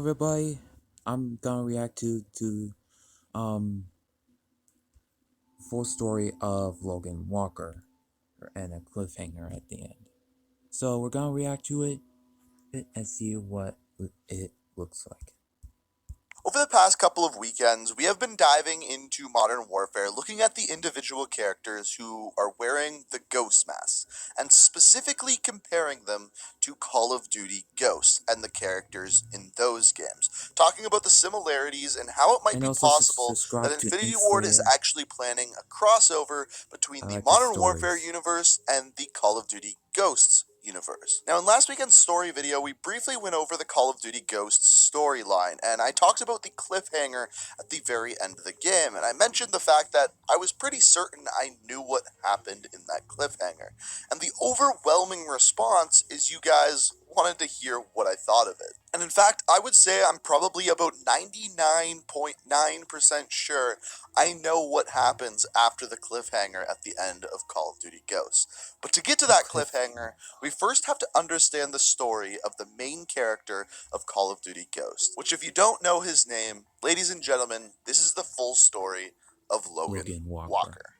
everybody. I'm gonna react to um full story of Logan Walker and a cliffhanger at the end. So we're gonna react to it and see what it looks like. Over the past couple of weekends, we have been diving into Modern Warfare, looking at the individual characters who are wearing the Ghost masks, and specifically comparing them to Call of Duty Ghosts and the characters in those games, talking about the similarities and how it might And be also possible that subscribe to Infinity Ward is Insta. actually planning a crossover I between the like his Modern Warfare stories. universe and the Call of Duty Ghosts universe. Now, in last weekend's story video, we briefly went over the Call of Duty Ghosts storyline, and I talked about the cliffhanger at the very end of the game, and I mentioned the fact that I was pretty certain I knew what happened in that cliffhanger. And the overwhelming response is you guys wanted to hear what I thought of it. And in fact, I would say I'm probably about 99.9% sure I know what happens after the cliffhanger at the end of Call of Duty Ghosts. But to get to that cliffhanger, we first have to understand the story of the main character of Call of Duty Ghosts, which if you don't know his name, ladies and gentlemen, this is the full story of Logan Walker.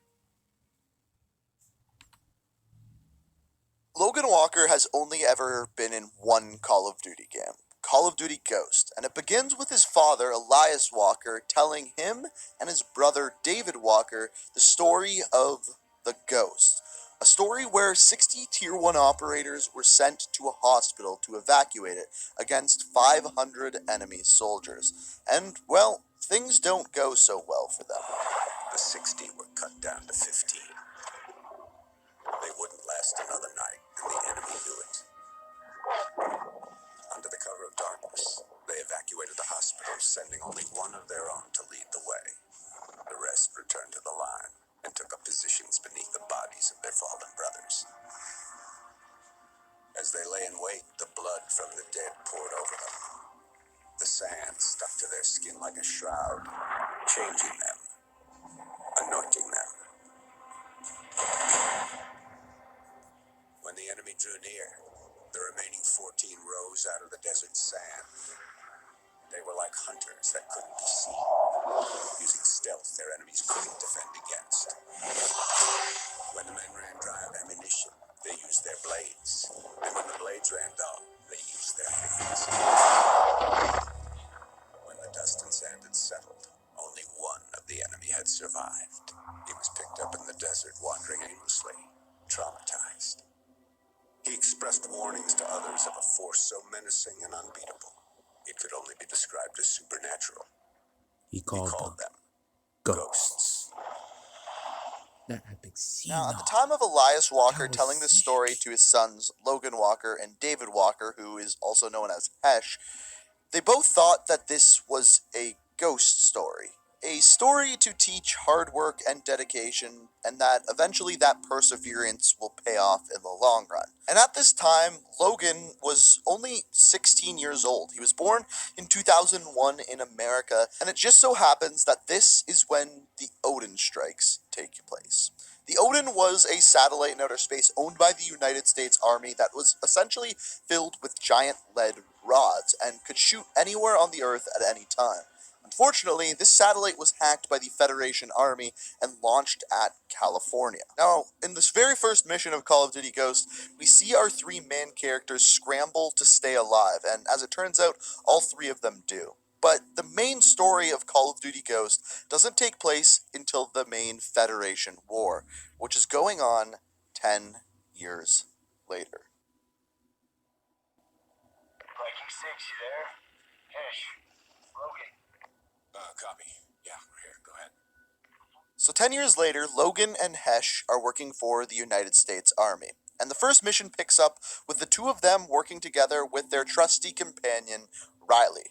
Logan Walker has only ever been in one Call of Duty game, Call of Duty Ghost, and it begins with his father, Elias Walker, telling him and his brother, David Walker, the story of the Ghost. A story where 60 Tier 1 operators were sent to a hospital to evacuate it against 500 enemy soldiers. And, well, things don't go so well for them. The 60 were cut down to 15. They wouldn't last another night, and the enemy knew it. Under the cover of darkness, they evacuated the hospital, sending only one of their own to lead the way. The rest returned to the line and took up positions beneath the bodies of their fallen brothers. As they lay in wait, the blood from the dead poured over them. The sand stuck to their skin like a shroud, changing them, anointing them. When the enemy drew near, the remaining 14 rose out of the desert sand. They were like hunters that couldn't be seen, using stealth their enemies couldn't defend against. When the men ran dry of ammunition, they used their blades. And when the blades ran dull, they used their hands. When the dust and sand had settled, only one of the enemy had survived. He was picked up in the desert, wandering aimlessly, traumatized. He expressed warnings to others of a force so menacing and unbeatable, it could only be described as supernatural. He called them ghosts. That epic scene. Now, at the time of Elias Walker telling this story to his sons, Logan Walker and David Walker, who is also known as Hesh, they both thought that this was a ghost story. A story to teach hard work and dedication, and that eventually that perseverance will pay off in the long run. And at this time, Logan was only 16 years old. He was born in 2001 in America, and it just so happens that this is when the Odin strikes take place. The Odin was a satellite in outer space owned by the United States Army that was essentially filled with giant lead rods and could shoot anywhere on the Earth at any time. Unfortunately, this satellite was hacked by the Federation Army and launched at California. Now, in this very first mission of Call of Duty Ghost, we see our three main characters scramble to stay alive, and as it turns out, all three of them do. But the main story of Call of Duty Ghost doesn't take place until the main Federation War, which is going on 10 years later. Viking 6, you there? Hesh, Logan. Copy. Yeah, we're here. Go ahead. So 10 years later, Logan and Hesh are working for the United States Army. And the first mission picks up with the two of them working together with their trusty companion, Riley,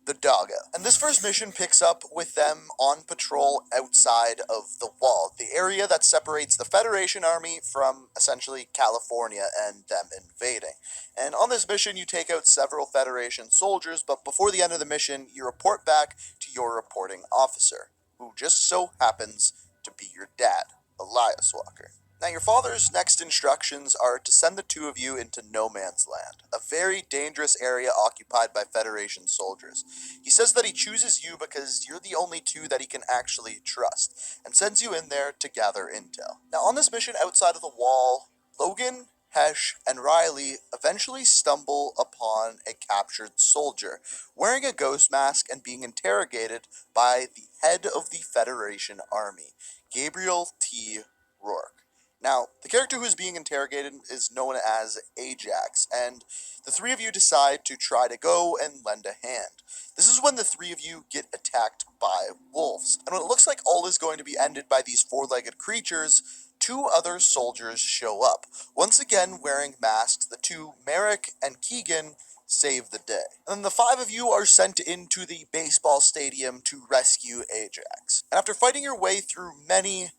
the doggo. And this first mission picks up with them on patrol outside of the wall, the area that separates the Federation Army from essentially California and them invading. And on this mission, you take out several Federation soldiers, but before the end of the mission, you report back to your reporting officer, who just so happens to be your dad, Elias Walker. Now, your father's next instructions are to send the two of you into No Man's Land, a very dangerous area occupied by Federation soldiers. He says that he chooses you because you're the only two that he can actually trust, and sends you in there to gather intel. Now, on this mission outside of the wall, Logan, Hesh, and Riley eventually stumble upon a captured soldier wearing a ghost mask and being interrogated by the head of the Federation Army, Gabriel T. Rourke. Now, the character who is being interrogated is known as Ajax, and the three of you decide to try to go and lend a hand. This is when the three of you get attacked by wolves, and when it looks like all is going to be ended by these four-legged creatures, two other soldiers show up. Once again wearing masks, the two, Merrick and Keegan, save the day. And then the five of you are sent into the baseball stadium to rescue Ajax. And after fighting your way through many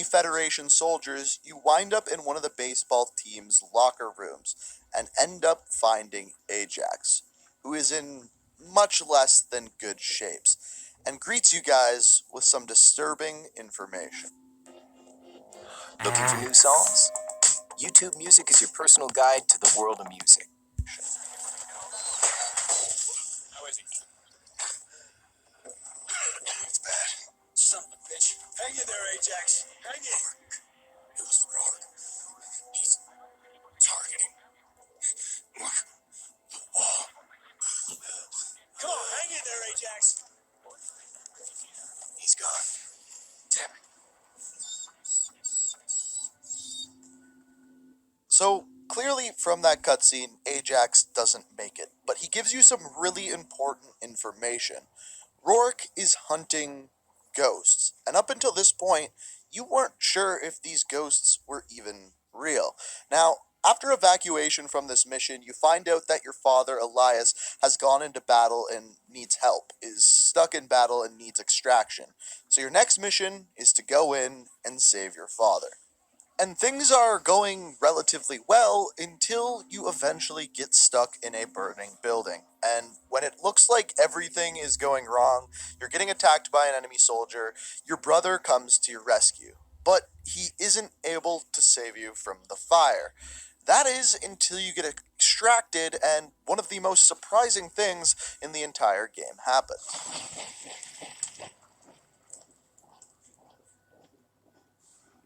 Federation soldiers, you wind up in one of the baseball team's locker rooms and end up finding Ajax, who is in much less than good shapes, and greets you guys with some disturbing information. Looking for new songs? YouTube Music is your personal guide to the world of music. How is he? It's bad. Son of a bitch. Hang in there, Ajax. Hang in. It was Rourke. He's targeting. Look, the wall. Come on, hang in there, Ajax. He's gone. Damn it. So, clearly from that cutscene, Ajax doesn't make it, but he gives you some really important information. Rourke is hunting ghosts, and up until this point, you weren't sure if these ghosts were even real. Now, after evacuation from this mission, you find out that your father, Elias, has gone into battle and needs help, is stuck in battle and needs extraction. So your next mission is to go in and save your father. And things are going relatively well until you eventually get stuck in a burning building. And when it looks like everything is going wrong, you're getting attacked by an enemy soldier, your brother comes to your rescue. But he isn't able to save you from the fire. That is until you get extracted, and one of the most surprising things in the entire game happens.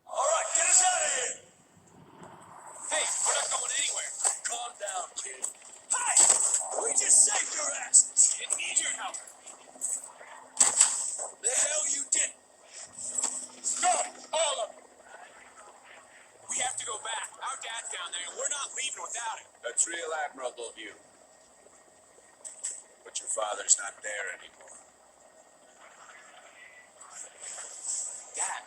All right, get us out of here. Hey, we're not going anywhere. Calm down, kid. Hi! We just saved your ass. Didn't need your help. The hell you did. Go, all of them. We have to go back. Our dad's down there, and we're not leaving without him. That's real admirable of you. But your father's not there anymore. Dad,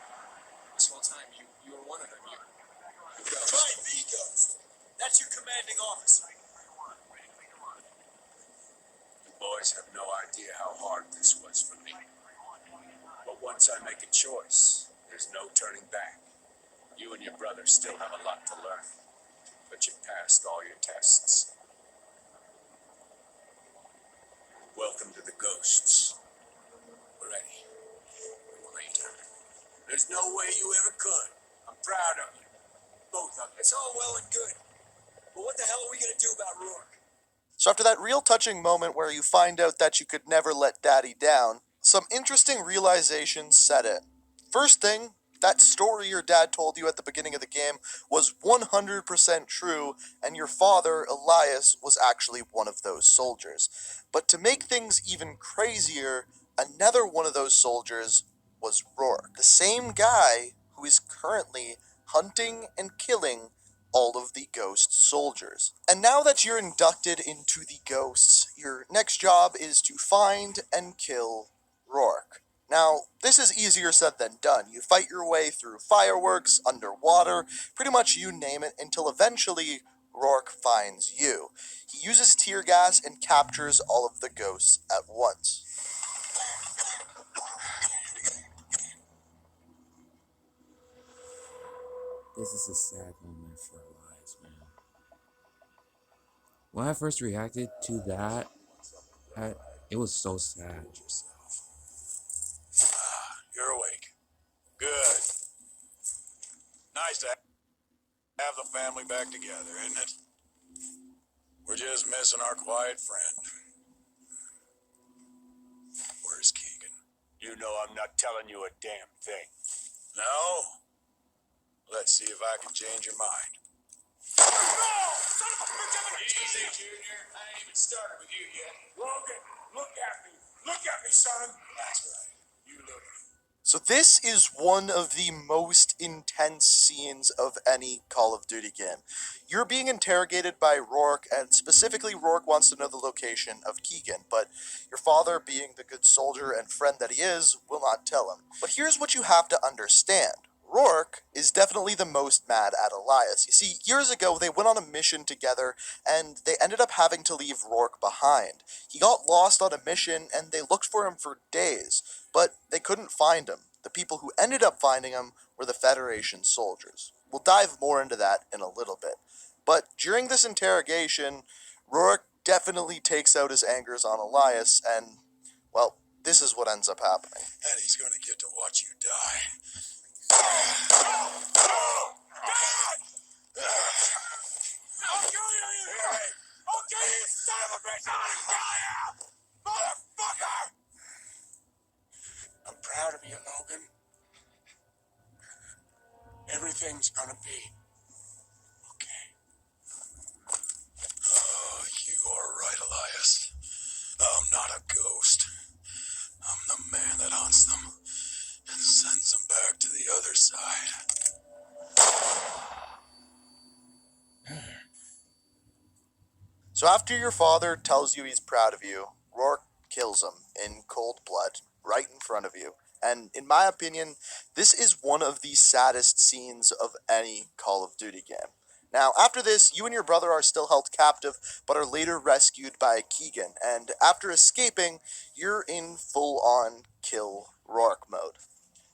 this whole time you were one of them. You try the ghost. That's your commanding officer. You boys have no idea how hard this was for me. But once I make a choice, there's no turning back. You and your brother still have a lot to learn, but you passed all your tests. Welcome to the ghosts. We're ready. Later. There's no way you ever could. I'm proud of you. Both of you. It's all well and good. But what the hell are we gonna do about Rourke? So after that real touching moment where you find out that you could never let Daddy down, some interesting realizations set in. First thing, that story your dad told you at the beginning of the game was 100% true, and your father, Elias, was actually one of those soldiers. But to make things even crazier, another one of those soldiers was Rourke, the same guy who is currently hunting and killing all of the ghost soldiers. And now that you're inducted into the ghosts, your next job is to find and kill Rourke. Now, this is easier said than done. You fight your way through fireworks, underwater, pretty much you name it, until eventually Rourke finds you. He uses tear gas and captures all of the ghosts at once. This is a sad moment for our lives, man. When I first reacted to that, it was so sad. You're awake. Good. Nice to have the family back together, isn't it? We're just missing our quiet friend. Where's Keegan? You know I'm not telling you a damn thing. No? Let's see if I can change your mind. Son of a bitch, I'm gonna kill you! Junior. I ain't even started with you yet. Logan, look at me! Look at me, son! That's right. You look. So this is one of the most intense scenes of any Call of Duty game. You're being interrogated by Rourke, and specifically Rourke wants to know the location of Keegan, but your father, being the good soldier and friend that he is, will not tell him. But here's what you have to understand. Rourke is definitely the most mad at Elias. You see, years ago they went on a mission together and they ended up having to leave Rourke behind. He got lost on a mission and they looked for him for days, but they couldn't find him. The people who ended up finding him were the Federation soldiers. We'll dive more into that in a little bit. But during this interrogation, Rourke definitely takes out his angers on Elias and, well, this is what ends up happening. And he's gonna get to watch you die. I'll kill you, you hear me? I'll kill you, you son of a bitch! I'm gonna kill you! Motherfucker! I'm proud of you, Logan. Everything's gonna be okay. Oh, you are right, Elias. I'm not a ghost. I'm the man that hunts them and sends them back to the other side. So after your father tells you he's proud of you, Rourke kills him in cold blood, right in front of you. And in my opinion, this is one of the saddest scenes of any Call of Duty game. Now, after this, you and your brother are still held captive, but are later rescued by Keegan, and after escaping, you're in full-on kill Rourke mode.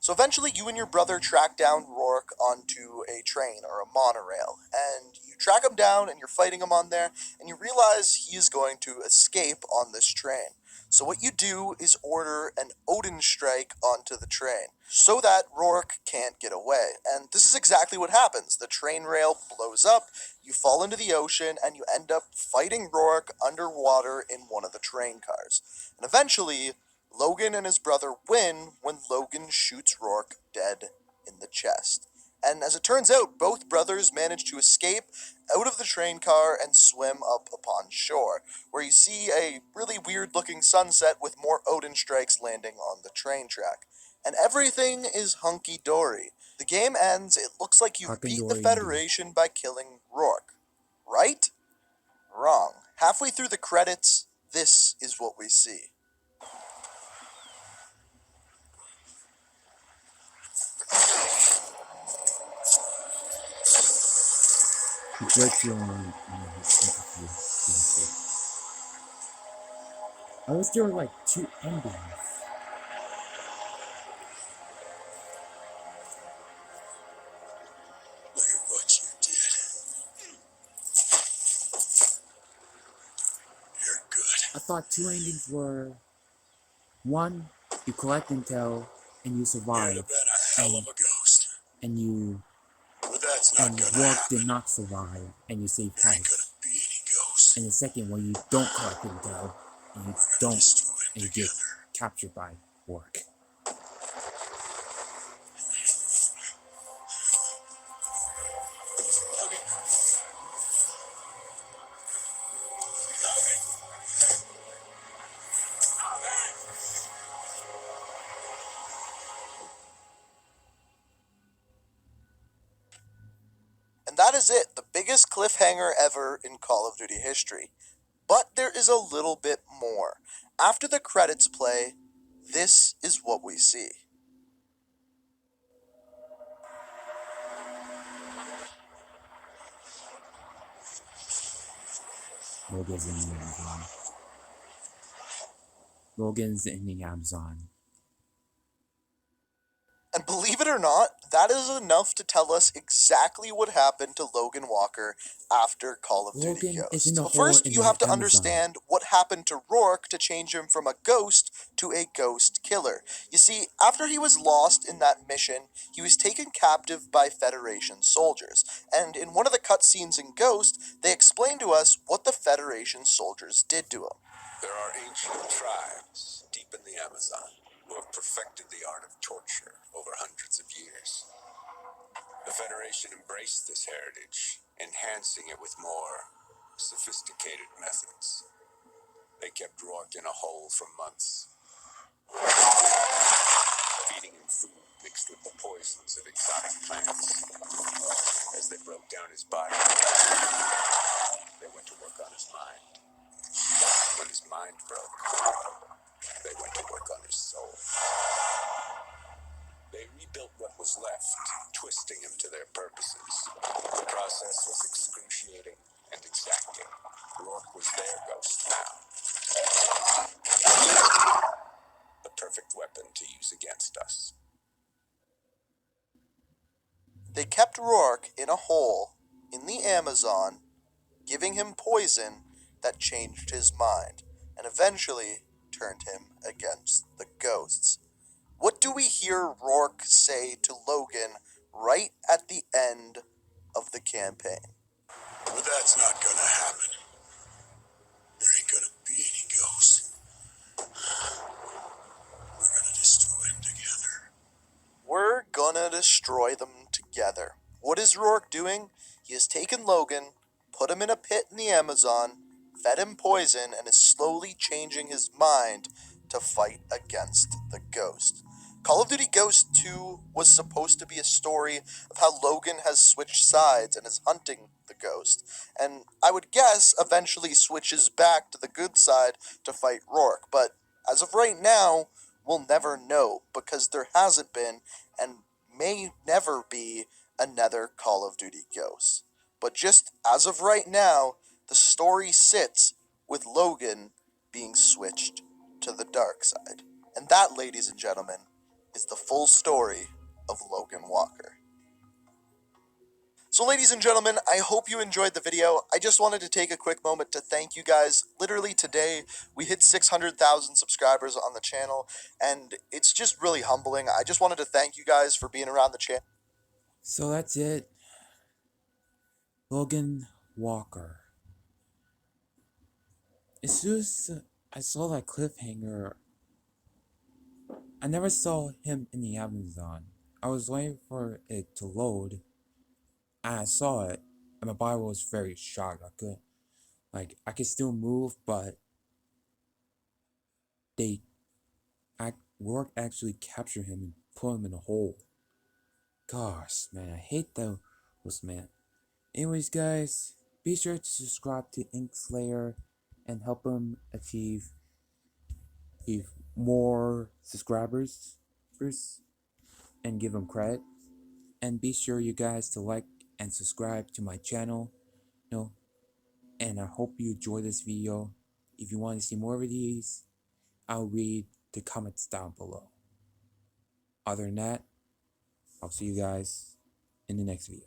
So eventually, you and your brother track down Rourke onto a train or a monorail, and you track him down and you're fighting him on there, and you realize he is going to escape on this train. So what you do is order an Odin strike onto the train, so that Rourke can't get away. And this is exactly what happens. The train rail blows up, you fall into the ocean, and you end up fighting Rourke underwater in one of the train cars. And eventually, Logan and his brother win when Logan shoots Rourke dead in the chest. And as it turns out, both brothers manage to escape out of the train car and swim up upon shore, where you see a really weird looking sunset with more Odin strikes landing on the train track. And everything is hunky dory. The game ends, it looks like you beat the Hunky-dory indeed. Federation by killing Rourke. Right? Wrong. Halfway through the credits, this is what we see. He breaks your arm and then he punches you in the face. I wish there were like 2 endings. Look at what you did. You're good. I thought 2 endings were, 1, you collect intel and you You'd survive, have been a hell of a ghost. and you But that's not and gonna Rourke happen. did not survive, and you save There ain't Hesh. gonna be any ghosts. And the second one, you don't collect intel, and you We're gonna don't, destroy them and you get together. captured by Rourke. And that is it, the biggest cliffhanger ever in Call of Duty history. But there is a little bit more. After the credits play, this is what we see. Logan's in the Amazon. Logan's in the Amazon. And believe it or not, that is enough to tell us exactly what happened to Logan Walker after Call of Duty Logan is in Ghosts. the But hole first, in you the have to Amazon. understand what happened to Rourke to change him from a ghost to a ghost killer. You see, after he was lost in that mission, he was taken captive by Federation soldiers. And in one of the cutscenes in Ghost, they explain to us what the Federation soldiers did to him. There are ancient tribes deep in the Amazon who have perfected the art of torture over hundreds of years. The Federation embraced this heritage, enhancing it with more sophisticated methods. They kept Rourke in a hole for months, feeding him food mixed with the poisons of exotic plants. As they broke down his body, they went to work on his mind. When his mind broke, they went to work on his soul. They rebuilt what was left, twisting him to their purposes. The process was excruciating and exacting. Rourke was their ghost now, the perfect weapon to use against us. They kept Rourke in a hole in the Amazon, giving him poison that changed his mind and eventually turned him against the ghosts. What do we hear Rourke say to Logan right at the end of the campaign? But that's not gonna happen. There ain't gonna be any ghosts. We're gonna destroy them together. We're gonna destroy them together. What is Rourke doing? He has taken Logan, put him in a pit in the Amazon, fed him poison, and is slowly changing his mind to fight against the ghost. Call of Duty Ghost 2 was supposed to be a story of how Logan has switched sides and is hunting the ghost, and I would guess eventually switches back to the good side to fight Rourke, but as of right now, we'll never know because there hasn't been and may never be another Call of Duty Ghosts. But just as of right now, the story sits with Logan being switched to the dark side. And that, ladies and gentlemen, is the full story of Logan Walker. So, ladies and gentlemen, I hope you enjoyed the video. I just wanted to take a quick moment to thank you guys. Literally today, we hit 600,000 subscribers on the channel, and it's just really humbling. I just wanted to thank you guys for being around the channel. So that's it. Logan Walker. As soon as I saw that cliffhanger, I never saw him in the Amazon. I was waiting for it to load, and I saw it, and my body was very shocked. I could still move, but they work actually captured him and put him in a hole. Gosh, man, I hate those, man. Anyways, guys, be sure to subscribe to Ink Slayer and help him achieve more subscribers and give him credit. And be sure you guys to like and subscribe to my channel. And I hope you enjoy this video. If you want to see more of these, I'll read the comments down below. Other than that, I'll see you guys in the next video.